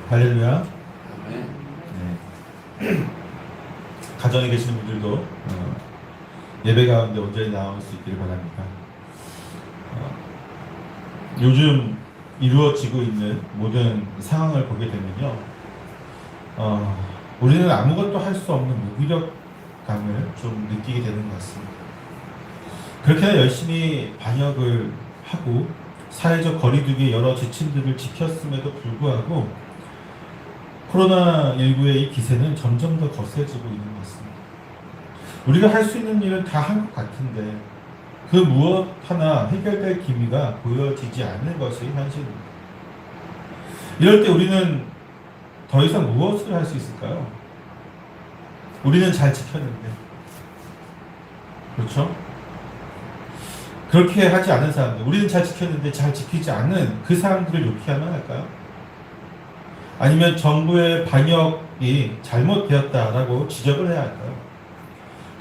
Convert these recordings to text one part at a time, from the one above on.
할렐루야. 아멘. 네. 가정에 계시는 분들도 예배 가운데 온전히 나올 수 있기를 바랍니다. 요즘 이루어지고 있는 모든 상황을 보게 되면요, 우리는 아무것도 할 수 없는 무기력감을 좀 느끼게 되는 것 같습니다. 그렇게나 열심히 반역을 하고 사회적 거리두기 여러 지침들을 지켰음에도 불구하고 코로나19의 이 기세는 점점 더 거세지고 있는 것 같습니다. 우리가 할 수 있는 일은 다 한 것 같은데 그 무엇 하나 해결될 기미가 보여지지 않는 것이 현실입니다. 이럴 때 우리는 더 이상 무엇을 할 수 있을까요? 우리는 잘 지켰는데, 그렇죠? 그렇게 하지 않은 사람들, 우리는 잘 지켰는데 잘 지키지 않는 그 사람들을 욕해야만 할까요? 아니면 정부의 방역이 잘못되었다라고 지적을 해야 할까요?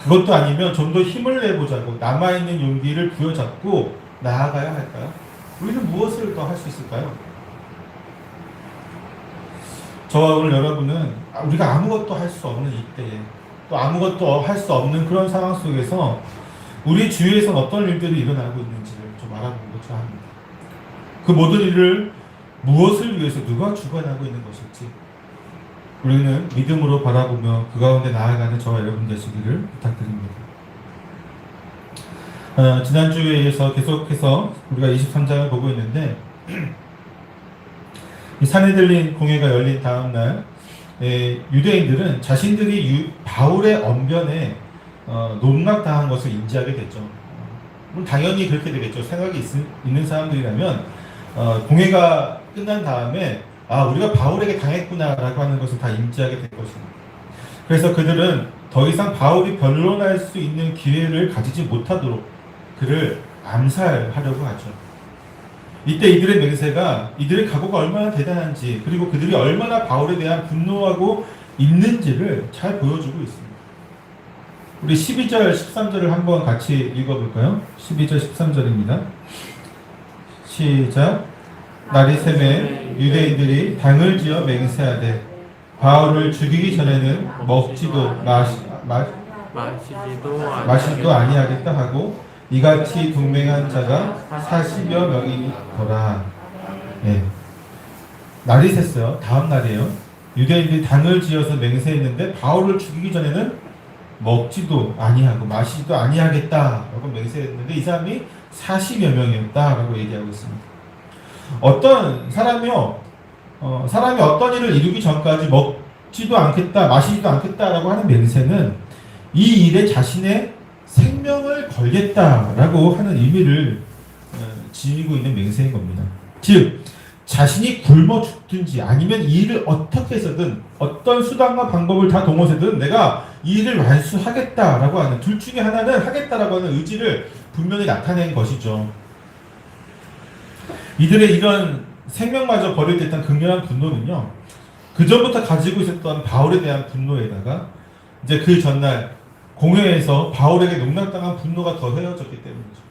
그것도 아니면 좀 더 힘을 내보자고 남아있는 용기를 부여잡고 나아가야 할까요? 우리는 무엇을 더 할 수 있을까요? 저와 오늘 여러분은 우리가 아무것도 할 수 없는 이때에 또 아무것도 할 수 없는 그런 상황 속에서 우리 주위에서는 어떤 일들이 일어나고 있는지를 좀 알아보고자 합니다. 그 모든 일을 무엇을 위해서 누가 주관하고 있는 것일지 우리는 믿음으로 바라보며 그 가운데 나아가는 저와 여러분 되시기를 부탁드립니다. 지난주에 이어서 계속해서 우리가 23장을 보고 있는데 이 산헤들린 공회가 열린 다음 날 유대인들은 자신들이 바울의 언변에 농락당한 것을 인지하게 됐죠. 당연히 그렇게 되겠죠. 생각이 있는 사람들이라면 공회가 끝난 다음에 우리가 바울에게 당했구나라고 하는 것을 다 인지하게 될 것입니다. 그래서 그들은 더 이상 바울이 변론할 수 있는 기회를 가지지 못하도록 그를 암살하려고 하죠. 이때 이들의 맹세가 이들의 각오가 얼마나 대단한지 그리고 그들이 얼마나 바울에 대한 분노하고 있는지를 잘 보여주고 있습니다. 우리 12절 13절을 한번 같이 읽어볼까요? 12절 13절입니다. 시작. 날이 새매 유대인들이 당을 지어 맹세하되 바울을 죽이기 전에는 먹지도 마시지도 아니하겠다 하고 이같이 동맹한 자가 40여 명이더라. 네. 날이 샜어요. 다음 날이에요. 유대인들이 당을 지어서 맹세했는데 바울을 죽이기 전에는 먹지도 아니하고 마시지도 아니하겠다라고 맹세했는데 이 사람이 40여 명이었다라고 얘기하고 있습니다. 어떤 사람이요, 사람이 어떤 일을 이루기 전까지 먹지도 않겠다, 마시지도 않겠다라고 하는 맹세는 이 일에 자신의 생명을 걸겠다라고 하는 의미를 지니고 있는 맹세인 겁니다. 즉, 자신이 굶어 죽든지 아니면 이 일을 어떻게 해서든 어떤 수단과 방법을 다 동원해서든 내가 이 일을 완수하겠다라고 하는 둘 중에 하나는 하겠다라고 하는 의지를 분명히 나타낸 것이죠. 이들의 이런 생명마저 버릴 듯한 극렬한 분노는요, 그 전부터 가지고 있었던 바울에 대한 분노에다가 이제 그 전날 공회에서 바울에게 농락당한 분노가 더해졌기 때문이죠.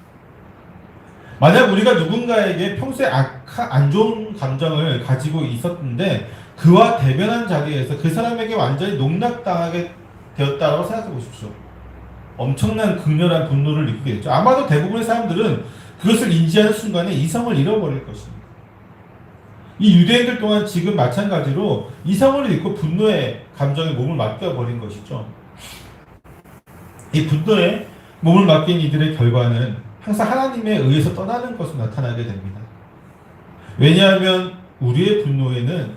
만약 우리가 누군가에게 평소에 안 좋은 감정을 가지고 있었는데 그와 대면한 자리에서 그 사람에게 완전히 농락당하게 되었다고 생각해 보십시오. 엄청난 극렬한 분노를 느끼게 됐죠. 아마도 대부분의 사람들은 그것을 인지하는 순간에 이성을 잃어버릴 것입니다. 이 유대인들 또한 지금 마찬가지로 이성을 잃고 분노의 감정에 몸을 맡겨버린 것이죠. 이 분노에 몸을 맡긴 이들의 결과는 항상 하나님에 의해서 떠나는 것으로 나타나게 됩니다. 왜냐하면 우리의 분노에는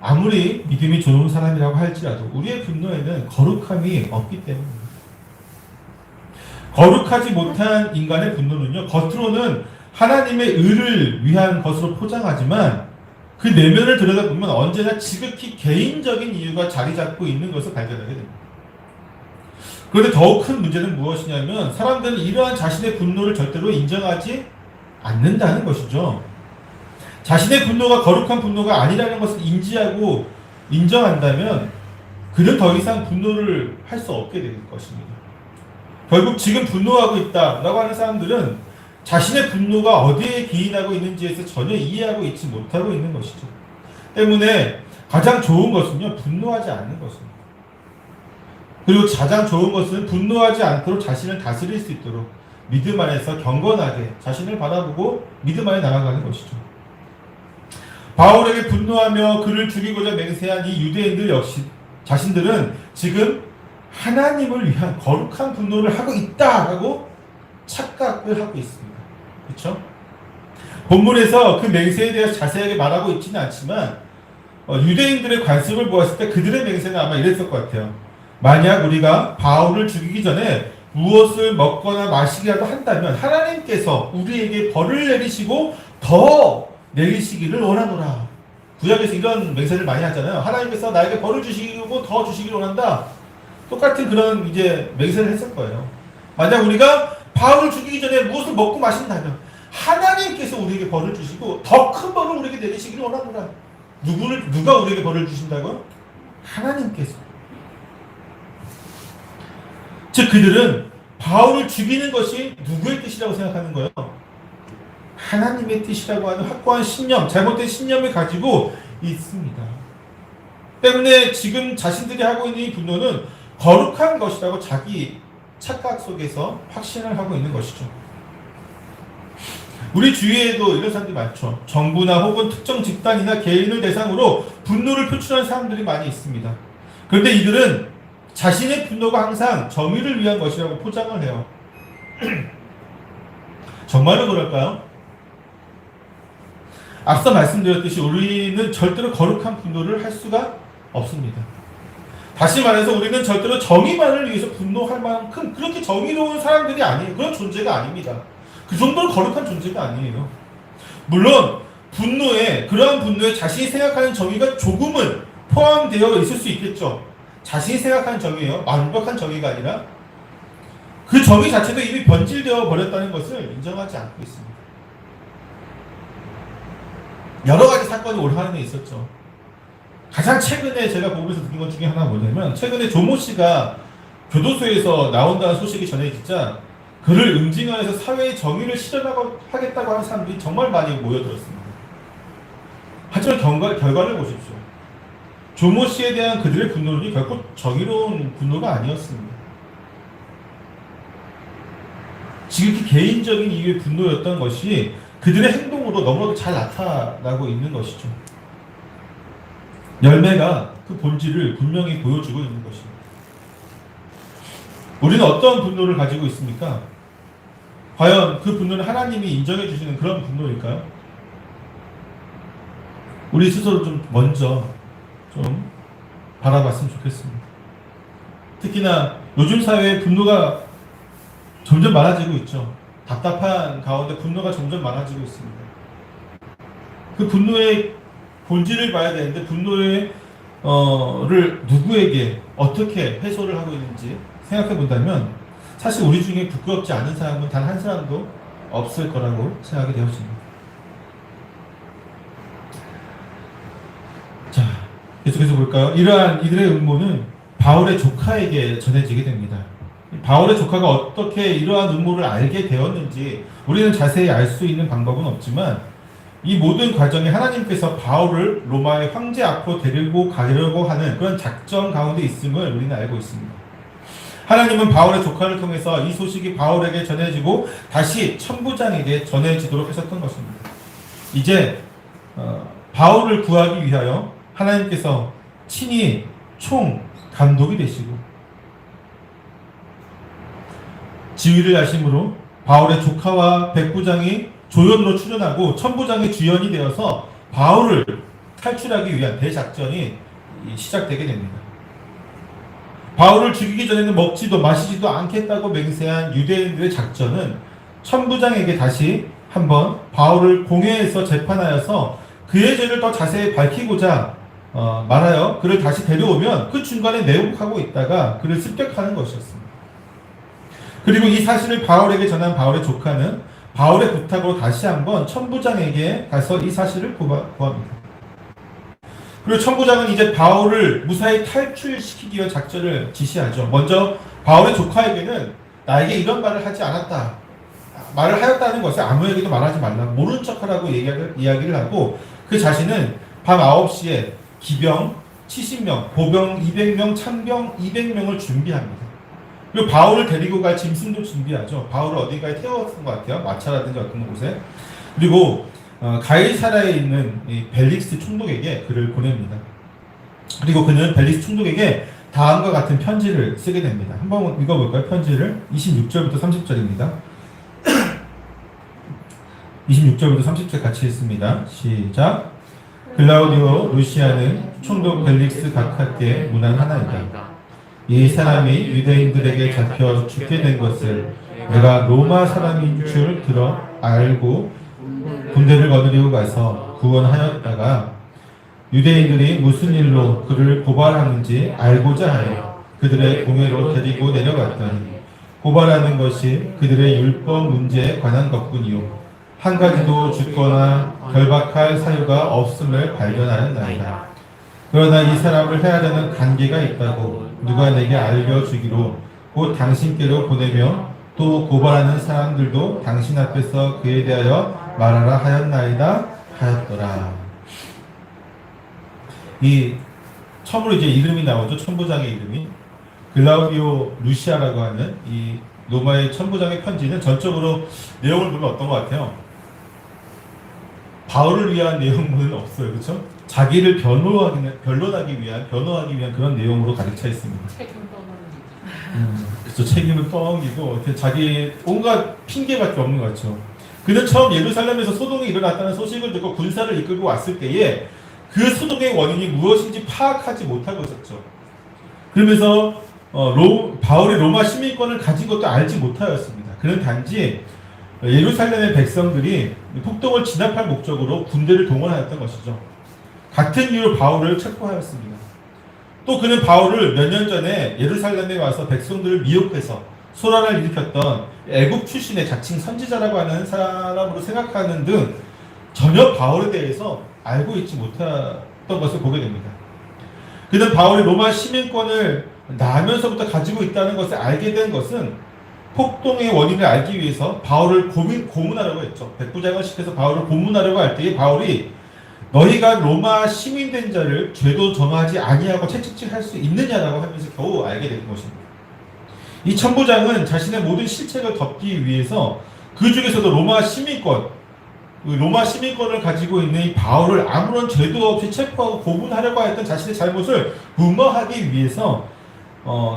아무리 믿음이 좋은 사람이라고 할지라도 우리의 분노에는 거룩함이 없기 때문입니다. 거룩하지 못한 인간의 분노는요, 겉으로는 하나님의 의를 위한 것으로 포장하지만 그 내면을 들여다보면 언제나 지극히 개인적인 이유가 자리 잡고 있는 것을 발견하게 됩니다. 그런데 더욱 큰 문제는 무엇이냐면 사람들은 이러한 자신의 분노를 절대로 인정하지 않는다는 것이죠. 자신의 분노가 거룩한 분노가 아니라는 것을 인지하고 인정한다면 그는 더 이상 분노를 할 수 없게 될 것입니다. 결국 지금 분노하고 있다라고 하는 사람들은 자신의 분노가 어디에 기인하고 있는지에서 전혀 이해하고 있지 못하고 있는 것이죠. 때문에 가장 좋은 것은요, 분노하지 않는 것입니다. 그리고 가장 좋은 것은 분노하지 않도록 자신을 다스릴 수 있도록 믿음 안에서 경건하게 자신을 바라보고 믿음 안에 나아가는 것이죠. 바울에게 분노하며 그를 죽이고자 맹세한 이 유대인들 역시 자신들은 지금 하나님을 위한 거룩한 분노를 하고 있다라고 착각을 하고 있습니다. 그렇죠? 본문에서 그 맹세에 대해서 자세하게 말하고 있지는 않지만 유대인들의 관습을 보았을 때 그들의 맹세는 아마 이랬을 것 같아요. 만약 우리가 바울을 죽이기 전에 무엇을 먹거나 마시기라도 한다면 하나님께서 우리에게 벌을 내리시고 더 내리시기를 원하노라. 구약에서 이런 맹세를 많이 하잖아요. 하나님께서 나에게 벌을 주시고 더 주시기를 원한다. 똑같은 그런 이제 맹세를 했을 거예요. 만약 우리가 바울을 죽이기 전에 무엇을 먹고 마신다면 하나님께서 우리에게 벌을 주시고 더 큰 벌을 우리에게 내리시기를 원하노라. 누가 우리에게 벌을 주신다고요? 하나님께서. 즉 그들은 바울을 죽이는 것이 누구의 뜻이라고 생각하는 거예요? 하나님의 뜻이라고 하는 확고한 신념, 잘못된 신념을 가지고 있습니다. 때문에 지금 자신들이 하고 있는 이 분노는 거룩한 것이라고 자기 착각 속에서 확신을 하고 있는 것이죠. 우리 주위에도 이런 사람들이 많죠. 정부나 혹은 특정 집단이나 개인을 대상으로 분노를 표출하는 사람들이 많이 있습니다. 그런데 이들은 자신의 분노가 항상 정의를 위한 것이라고 포장을 해요. 정말로 그럴까요? 앞서 말씀드렸듯이 우리는 절대로 거룩한 분노를 할 수가 없습니다. 다시 말해서 우리는 절대로 정의만을 위해서 분노할 만큼 그렇게 정의로운 사람들이 아니에요. 그런 존재가 아닙니다. 그 정도로 거룩한 존재가 아니에요. 물론 그러한 분노에 자신이 생각하는 정의가 조금은 포함되어 있을 수 있겠죠. 자신이 생각하는 정의예요. 완벽한 정의가 아니라 그 정의 자체도 이미 변질되어 버렸다는 것을 인정하지 않고 있습니다. 여러 가지 사건이 올 한해 있었죠. 가장 최근에 제가 보면서 느낀 것 중에 하나가 뭐냐면 최근에 조모 씨가 교도소에서 나온다는 소식이 전해지자 그를 응징하여서 사회의 정의를 실현하겠다고 하는 사람들이 정말 많이 모여들었습니다. 하지만 결과를 보십시오. 조모 씨에 대한 그들의 분노는 결코 정의로운 분노가 아니었습니다. 지극히 개인적인 이유의 분노였던 것이 그들의 행동으로 너무나도 잘 나타나고 있는 것이죠. 열매가 그 본질을 분명히 보여주고 있는 것입니다. 우리는 어떤 분노를 가지고 있습니까? 과연 그 분노는 하나님이 인정해 주시는 그런 분노일까요? 우리 스스로 좀 먼저 좀 바라봤으면 좋겠습니다. 특히나 요즘 사회에 분노가 점점 많아지고 있죠. 답답한 가운데 분노가 점점 많아지고 있습니다. 그 분노의 본질을 봐야 되는데 분노를 누구에게 어떻게 해소를 하고 있는지 생각해 본다면 사실 우리 중에 부끄럽지 않은 사람은 단 한 사람도 없을 거라고 생각이 되어집니다. 자, 계속해서 볼까요? 이러한 이들의 음모는 바울의 조카에게 전해지게 됩니다. 바울의 조카가 어떻게 이러한 음모를 알게 되었는지 우리는 자세히 알 수 있는 방법은 없지만 이 모든 과정에 하나님께서 바울을 로마의 황제 앞으로 데리고 가려고 하는 그런 작전 가운데 있음을 우리는 알고 있습니다. 하나님은 바울의 조카를 통해서 이 소식이 바울에게 전해지고 다시 천부장에게 전해지도록 하셨던 것입니다. 이제 바울을 구하기 위하여 하나님께서 친히 총 감독이 되시고 지휘를 하심으로 바울의 조카와 백부장이 조연으로 출연하고 천부장의 주연이 되어서 바울을 탈출하기 위한 대작전이 시작되게 됩니다. 바울을 죽이기 전에는 먹지도 마시지도 않겠다고 맹세한 유대인들의 작전은 천부장에게 다시 한번 바울을 공회에서 재판하여서 그의 죄를 더 자세히 밝히고자 말하여 그를 다시 데려오면 그 중간에 내복하고 있다가 그를 습격하는 것이었습니다. 그리고 이 사실을 바울에게 전한 바울의 조카는 바울의 부탁으로 다시 한번 천부장에게 가서 이 사실을 구합니다. 그리고 천부장은 이제 바울을 무사히 탈출시키기 위한 작전을 지시하죠. 먼저 바울의 조카에게는 나에게 이런 말을 하지 않았다. 말을 하였다는 것을 아무에게도 말하지 말라. 모른 척하라고 이야기를 하고 그 자신은 밤 9시에 기병 70명, 보병 200명, 참병 200명을 준비합니다. 그리고 바울을 데리고 갈 짐승도 준비하죠. 바울을 어딘가에 태웠던 것 같아요. 마차라든지 어떤 곳에. 그리고 가이사라에 있는 이 벨릭스 총독에게 그를 보냅니다. 그리고 그는 벨릭스 총독에게 다음과 같은 편지를 쓰게 됩니다. 한번 읽어볼까요? 편지를 26절부터 30절입니다. 26절부터 30절 같이 읽습니다. 시작. 글라우디오 루시아는 총독 벨릭스 각하께 문안하나이다. 이 사람이 유대인들에게 잡혀 죽게 된 것을 내가 로마 사람인 줄 들어 알고 군대를 거느리고 가서 구원하였다가 유대인들이 무슨 일로 그를 고발하는지 알고자 하여 그들의 공회로 데리고 내려갔더니 고발하는 것이 그들의 율법 문제에 관한 것뿐이요 한 가지도 죽거나 결박할 사유가 없음을 발견하였나이다. 그러나 이 사람을 해야 되는 관계가 있다고 누가 내게 알려주기로 곧 당신께로 보내며 또 고발하는 사람들도 당신 앞에서 그에 대하여 말하라 하였나이다 하였더라. 이 처음으로 이제 이름이 나오죠. 천부장의 이름이 글라우디오 루시아라고 하는 이 로마의 천부장의 편지는 전적으로 내용을 보면 어떤 것 같아요? 바울을 위한 내용은 없어요, 그렇죠? 자기를 변론하기 위한 그런 내용으로 가득 차 있습니다. 그렇죠. 책임은 떠넘기고 자기 온갖 핑계밖에 없는 것 같죠. 그는 처음 예루살렘에서 소동이 일어났다는 소식을 듣고 군사를 이끌고 왔을 때에 그 소동의 원인이 무엇인지 파악하지 못하고 있었죠. 그러면서 바울이 로마 시민권을 가진 것도 알지 못하였습니다. 그는 단지 예루살렘의 백성들이 폭동을 진압할 목적으로 군대를 동원하였던 것이죠. 같은 이유로 바울을 체포하였습니다. 또 그는 바울을 몇 년 전에 예루살렘에 와서 백성들을 미혹해서 소란을 일으켰던 애국 출신의 자칭 선지자라고 하는 사람으로 생각하는 등 전혀 바울에 대해서 알고 있지 못했던 것을 보게 됩니다. 그는 바울이 로마 시민권을 나면서부터 가지고 있다는 것을 알게 된 것은 폭동의 원인을 알기 위해서 바울을 고문하려고 했죠. 백부장을 시켜서 바울을 고문하려고 할 때에 바울이 너희가 로마 시민된 자를 죄도 정하지 아니하고 채찍질할 수 있느냐라고 하면서 겨우 알게 된 것입니다. 이 천부장은 자신의 모든 실책을 덮기 위해서 그 중에서도 로마 시민권을 가지고 있는 이 바울을 아무런 죄도 없이 체포하고 고문하려고 했던 자신의 잘못을 무마하기 위해서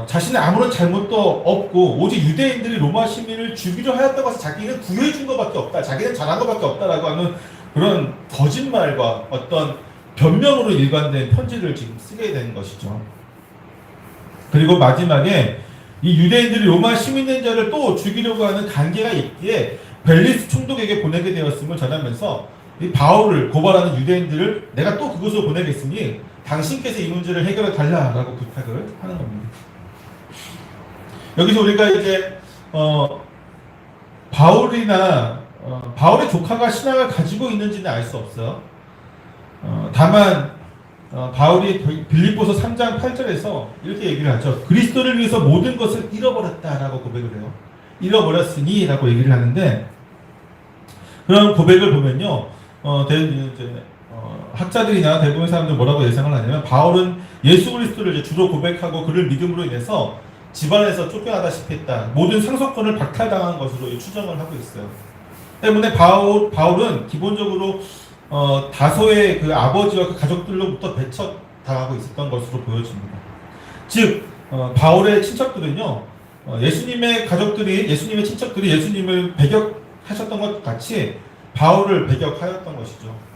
자신의 아무런 잘못도 없고 오직 유대인들이 로마 시민을 죽이려 하였다고 해서 자기는 구해준 것밖에 없다. 자기는 잘한 것밖에 없다라고 하는 그런 거짓말과 어떤 변명으로 일관된 편지를 지금 쓰게 된 것이죠. 그리고 마지막에 이 유대인들이 로마 시민된 자를 또 죽이려고 하는 관계가 있기에 벨리스 총독에게 보내게 되었음을 전하면서 이 바울을 고발하는 유대인들을 내가 또 그곳으로 보내겠으니 당신께서 이 문제를 해결해 달라라고 부탁을 하는 겁니다. 여기서 우리가 이제 바울의 조카가 신앙을 가지고 있는지는 알 수 없어요. 다만 바울이 빌립보서 3장 8절에서 이렇게 얘기를 하죠. 그리스도를 위해서 모든 것을 잃어버렸다라고 고백을 해요. 잃어버렸으니 라고 얘기를 하는데 그런 고백을 보면요. 학자들이나 대부분의 사람들 뭐라고 예상을 하냐면 바울은 예수 그리스도를 이제 주로 고백하고 그를 믿음으로 인해서 집안에서 쫓겨나다시피 했다. 모든 상속권을 박탈당한 것으로 추정을 하고 있어요. 때문에 바울은 기본적으로 다소의 그 아버지와 그 가족들로부터 배척당하고 있었던 것으로 보여집니다. 즉 바울의 친척들은요 예수님의 친척들이 예수님을 배격하셨던 것 같이 바울을 배격하였던 것이죠.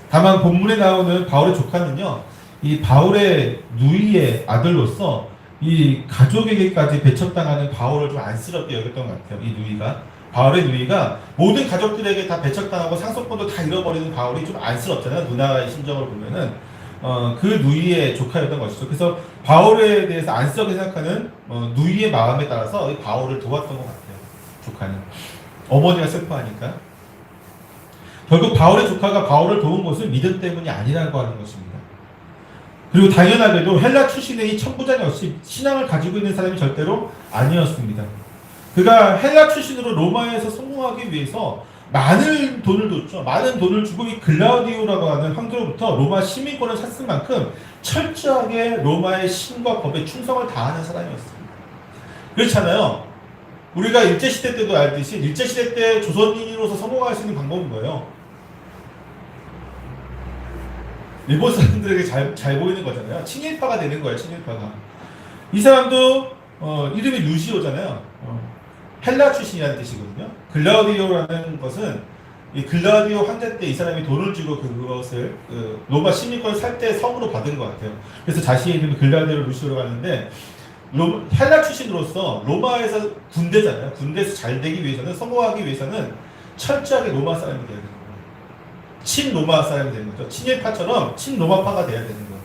다만 본문에 나오는 바울의 조카는요 이 바울의 누이의 아들로서 이 가족에게까지 배척당하는 바울을 좀 안쓰럽게 여겼던 것 같아요. 이 누이가 바울의 누이가 모든 가족들에게 다 배척당하고 상속권도 다 잃어버리는 바울이 좀 안쓰럽잖아요. 누나의 심정을 보면은 그 누이의 조카였던 것이죠. 그래서 바울에 대해서 안쓰럽게 생각하는 누이의 마음에 따라서 이 바울을 도왔던 것 같아요. 조카는 어머니가 슬퍼하니까 결국 바울의 조카가 바울을 도운 것은 믿음 때문이 아니라고 하는 것입니다. 그리고 당연하게도 헬라 출신의 이 천부장 역시 신앙을 가지고 있는 사람이 절대로 아니었습니다. 그가 헬라 출신으로 로마에서 성공하기 위해서 많은 돈을 줬죠. 많은 돈을 주고 이 글라우디오라고 하는 황제로부터 로마 시민권을 샀을 만큼 철저하게 로마의 신과 법에 충성을 다하는 사람이었습니다. 그렇잖아요. 우리가 일제시대 때도 알듯이 일제시대 때 조선인으로서 성공할 수 있는 방법은 뭐예요? 일본 사람들에게 잘 보이는 거잖아요. 친일파가 되는 거예요. 친일파가. 이 사람도 이름이 루시오잖아요. 헬라 출신이라는 뜻이거든요. 글라우디오라는 것은 이 글라우디오 황제 때 이 사람이 돈을 주고 그것을 로마 시민권을 살 때 성으로 받은 것 같아요. 그래서 자신의 이름이 글라우디오 루시오라고 하는데 헬라 출신으로서 로마에서 군대잖아요. 군대에서 잘 되기 위해서는 성공하기 위해서는 철저하게 로마 사람이 돼야 되는 거예요. 친로마 사람이 되는 거죠. 친일파처럼 친로마파가 돼야 되는 거예요.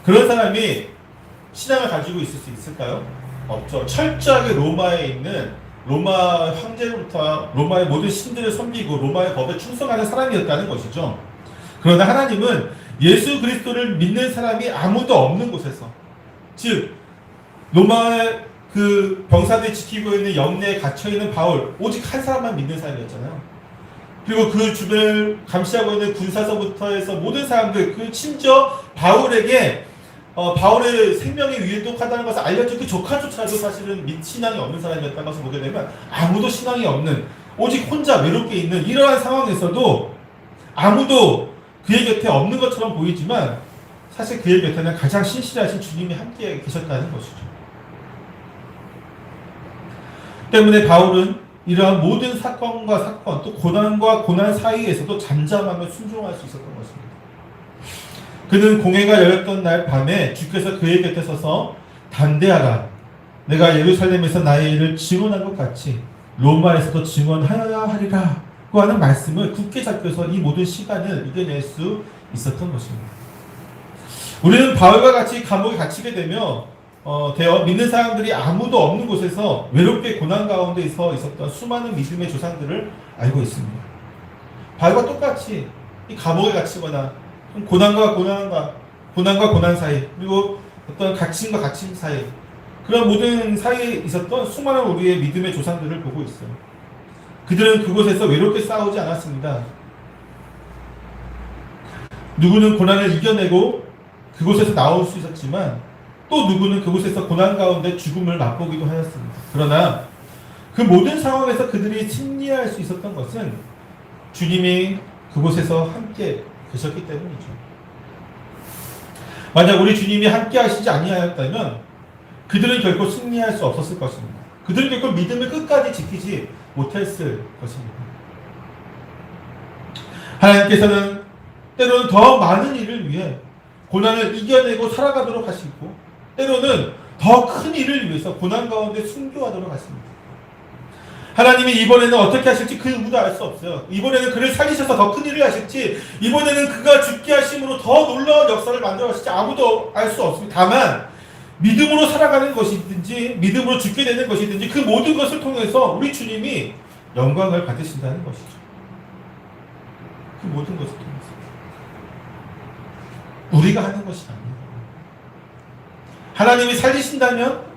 그런 사람이 신앙을 가지고 있을 수 있을까요? 없죠. 철저하게 로마에 있는 로마 황제로부터 로마의 모든 신들을 섬기고 로마의 법에 충성하는 사람이었다는 것이죠. 그러나 하나님은 예수 그리스도를 믿는 사람이 아무도 없는 곳에서, 즉 로마의 그 병사들이 지키고 있는 영내에 갇혀있는 바울, 오직 한 사람만 믿는 사람이었잖아요. 그리고 그 주변을 감시하고 있는 군사서부터 해서 모든 사람들, 그 심지어 바울에게 바울의 생명이 위독하다는 것을 알려준 그 조카조차도 사실은 신앙이 없는 사람이었다는 것을 보게 되면 아무도 신앙이 없는, 오직 혼자 외롭게 있는 이러한 상황에서도 아무도 그의 곁에 없는 것처럼 보이지만 사실 그의 곁에는 가장 신실하신 주님이 함께 계셨다는 것이죠. 때문에 바울은 이러한 모든 사건과 사건, 또 고난과 고난 사이에서도 잠잠하며 순종할 수 있었던 것입니다. 그는 공회가 열렸던 날 밤에 주께서 그의 곁에 서서 담대하라, 내가 예루살렘에서 나의 일을 증언한 것 같이 로마에서도 증언하여야 하리라 고 하는 말씀을 굳게 잡혀서 이 모든 시간을 이겨낼 수 있었던 것입니다. 우리는 바울과 같이 감옥에 갇히게 되며 되어 믿는 사람들이 아무도 없는 곳에서 외롭게 고난 가운데 서 있었던 수많은 믿음의 조상들을 알고 있습니다. 바울과 똑같이 이 감옥에 갇히거나 고난과 고난 사이, 그리고 어떤 갇힘과 갇힘 사이, 그런 모든 사이에 있었던 수많은 우리의 믿음의 조상들을 보고 있어요. 그들은 그곳에서 외롭게 싸우지 않았습니다. 누구는 고난을 이겨내고 그곳에서 나올 수 있었지만 또 누구는 그곳에서 고난 가운데 죽음을 맛보기도 하였습니다. 그러나 그 모든 상황에서 그들이 승리할 수 있었던 것은 주님이 그곳에서 함께 계셨기 때문이죠. 만약 우리 주님이 함께 하시지 아니하였다면 그들은 결코 승리할 수 없었을 것입니다. 그들은 결코 믿음을 끝까지 지키지 못했을 것입니다. 하나님께서는 때로는 더 많은 일을 위해 고난을 이겨내고 살아가도록 하시고, 때로는 더 큰 일을 위해서 고난 가운데 순교하도록 하십니다. 하나님이 이번에는 어떻게 하실지 그 누구도 알 수 없어요. 이번에는 그를 살리셔서 더 큰 일을 하실지, 이번에는 그가 죽게 하심으로 더 놀라운 역사를 만들어 가실지 아무도 알 수 없습니다. 다만 믿음으로 살아가는 것이든지 믿음으로 죽게 되는 것이든지 그 모든 것을 통해서 우리 주님이 영광을 받으신다는 것이죠. 그 모든 것을 통해서 우리가 하는 것이 아니에요. 하나님이 살리신다면,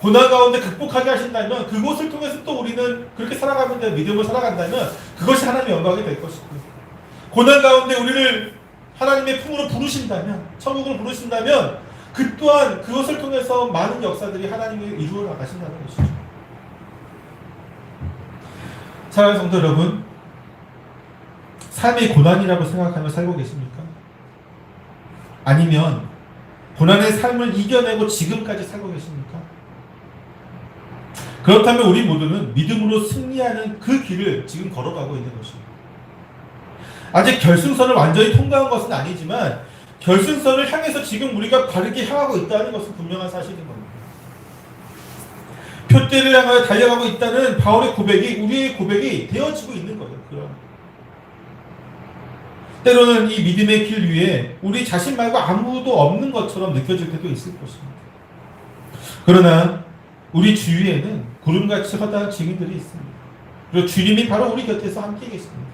고난 가운데 극복하게 하신다면, 그것을 통해서 또 우리는 그렇게 살아가면 돼. 믿음을 살아간다면 그것이 하나님의 영광이 될 것이고요. 고난 가운데 우리를 하나님의 품으로 부르신다면, 천국으로 부르신다면 그 또한 그것을 통해서 많은 역사들이 하나님이 이루어 나가신다는 것이죠. 사랑하는 성도 여러분, 삶이 고난이라고 생각하며 살고 계십니까? 아니면 고난의 삶을 이겨내고 지금까지 살고 계십니까? 그렇다면 우리 모두는 믿음으로 승리하는 그 길을 지금 걸어가고 있는 것입니다. 아직 결승선을 완전히 통과한 것은 아니지만 결승선을 향해서 지금 우리가 바르게 향하고 있다는 것은 분명한 사실인 겁니다. 표대를 향하여 달려가고 있다는 바울의 고백이 우리의 고백이 되어지고 있는 거예요. 때로는 이 믿음의 길 위에 우리 자신 말고 아무도 없는 것처럼 느껴질 때도 있을 것입니다. 그러나 우리 주위에는 구름같이 허다한 증인들이 있습니다. 그리고 주님이 바로 우리 곁에서 함께 계십니다.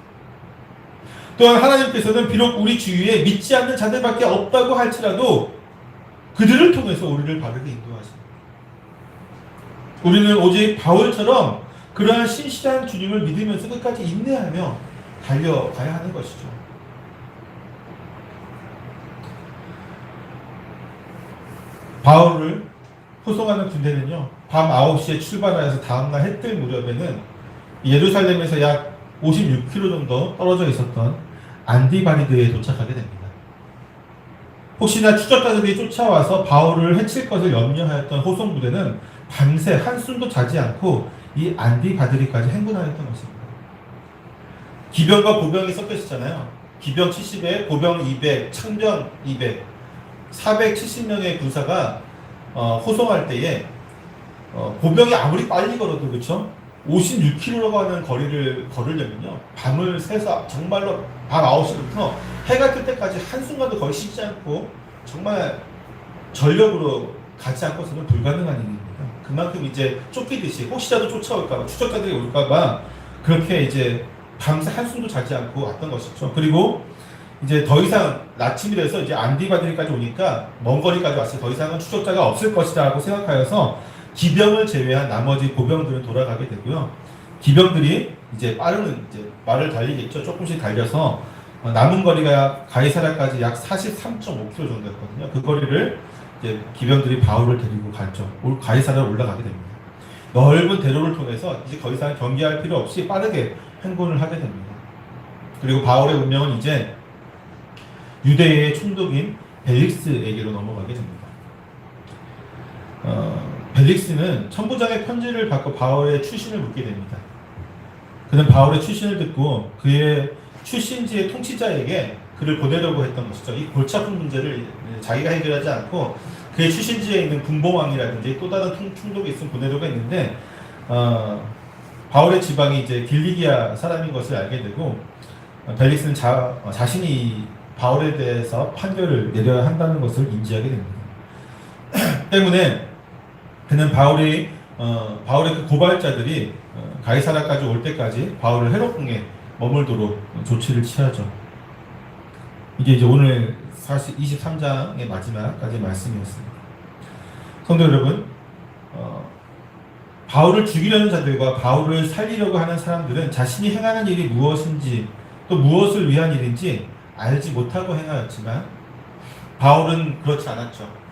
또한 하나님께서는 비록 우리 주위에 믿지 않는 자들밖에 없다고 할지라도 그들을 통해서 우리를 바르게 인도하십니다. 우리는 오직 바울처럼 그러한 신실한 주님을 믿으면서 끝까지 인내하며 달려가야 하는 것이죠. 바울을 호송하는 군대는요, 밤 9시에 출발하여서 다음날 해 뜰 무렵에는 예루살렘에서 약 56km 정도 떨어져 있었던 안디바리드에 도착하게 됩니다. 혹시나 추적자들이 쫓아와서 바울을 해칠 것을 염려하였던 호송 부대는 밤새 한숨도 자지 않고 이 안디바드리까지 행군하였던 것입니다. 기병과 보병이 섞여 있었잖아요. 기병 70에 보병 200, 창병 200, 470명의 군사가 호송할 때에 보병이 아무리 빨리 걸어도 그렇죠? 56km라고 하는 거리를 걸으려면요, 밤을 새서 정말로 밤 9시부터 해가 뜰 때까지 한순간도 거의 쉬지 않고 정말 전력으로 가지 않고서는 불가능한 일입니다. 그만큼 이제 쫓기듯이 혹시라도 쫓아올까봐, 추적자들이 올까봐 그렇게 이제 밤새 한숨도 자지 않고 왔던 것이죠. 그리고 이제 더 이상 아침이 돼서 이제 안디바드리까지 오니까 먼 거리까지 왔어요. 더 이상은 추적자가 없을 것이라고 생각하여서 기병을 제외한 나머지 보병들은 돌아가게 되고요. 기병들이 이제 빠르는 이제 말을 달리겠죠. 조금씩 달려서 남은 거리가 가이사랴까지 약 43.5km 정도였거든요. 그 거리를 이제 기병들이 바울을 데리고 갔죠. 가이사랴로 올라가게 됩니다. 넓은 대로를 통해서 이제 더 이상 경계할 필요 없이 빠르게 행군을 하게 됩니다. 그리고 바울의 운명은 이제 유대의 총독인 벨릭스에게로 넘어가게 됩니다. 벨릭스는 천부장의 편지를 받고 바울의 출신을 묻게 됩니다. 그는 바울의 출신을 듣고 그의 출신지의 통치자에게 그를 보내려고 했던 것이죠. 이 골치 아픈 문제를 자기가 해결하지 않고 그의 출신지에 있는 분봉왕이라든지 또 다른 총독이 있으면 보내려고 했는데 바울의 지방이 이제 길리기아 사람인 것을 알게 되고 벨릭스는 자신이 바울에 대해서 판결을 내려야 한다는 것을 인지하게 됩니다. 때문에 그는 바울의 그 고발자들이 가이사랴까지 올 때까지 바울을 헤롯궁에 머물도록 조치를 취하죠. 이게 이제 오늘 23장의 마지막까지 말씀이었습니다. 성도 여러분, 바울을 죽이려는 자들과 바울을 살리려고 하는 사람들은 자신이 행하는 일이 무엇인지 또 무엇을 위한 일인지 알지 못하고 행하였지만 바울은 그렇지 않았죠.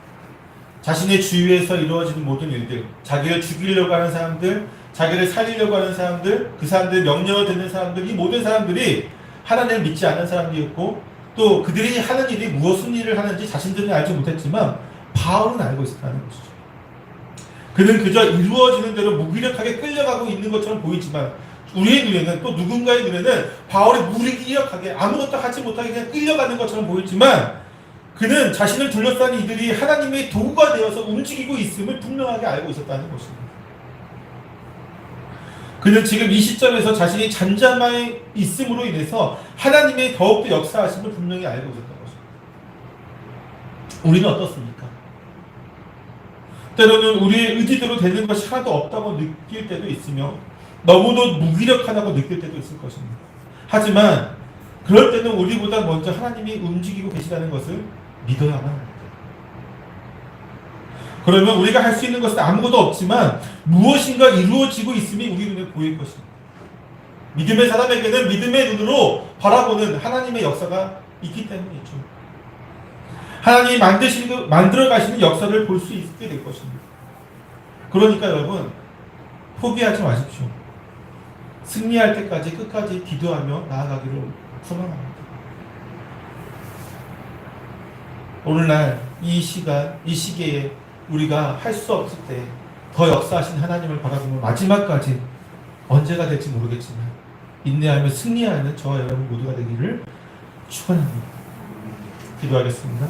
자신의 주위에서 이루어지는 모든 일들, 자기를 죽이려고 하는 사람들, 자기를 살리려고 하는 사람들, 그 사람들의 명령을 듣는 사람들, 이 모든 사람들이 하나님을 믿지 않는 사람들이었고 또 그들이 하는 일이 무슨 일을 하는지 자신들은 알지 못했지만 바울은 알고 있었다는 것이죠. 그는 그저 이루어지는 대로 무기력하게 끌려가고 있는 것처럼 보이지만 우리의 눈에는, 또 누군가의 눈에는 바울이 무기력하게 아무것도 하지 못하게 그냥 끌려가는 것처럼 보이지만 그는 자신을 둘러싼 이들이 하나님의 도구가 되어서 움직이고 있음을 분명하게 알고 있었다는 것입니다. 그는 지금 이 시점에서 자신이 잠잠해 있음으로 인해서 하나님의 더욱더 역사하심을 분명히 알고 있었던 것입니다. 우리는 어떻습니까? 때로는 우리의 의지대로 되는 것이 하나도 없다고 느낄 때도 있으며 너무도 무기력하다고 느낄 때도 있을 것입니다. 하지만 그럴 때는 우리보다 먼저 하나님이 움직이고 계시다는 것을 믿어야만 합니다. 그러면 우리가 할 수 있는 것은 아무것도 없지만 무엇인가 이루어지고 있음이 우리 눈에 보일 것입니다. 믿음의 사람에게는 믿음의 눈으로 바라보는 하나님의 역사가 있기 때문이죠. 하나님이 만들어 가시는 역사를 볼 수 있게 될 것입니다. 그러니까 여러분, 포기하지 마십시오. 승리할 때까지 끝까지 기도하며 나아가기를 소망합니다. 오늘날 이 시간, 이 시기에 우리가 할 수 없을 때 더 역사하신 하나님을 바라보면 마지막까지 언제가 될지 모르겠지만 인내하며 승리하는 저와 여러분 모두가 되기를 축원합니다. 기도하겠습니다.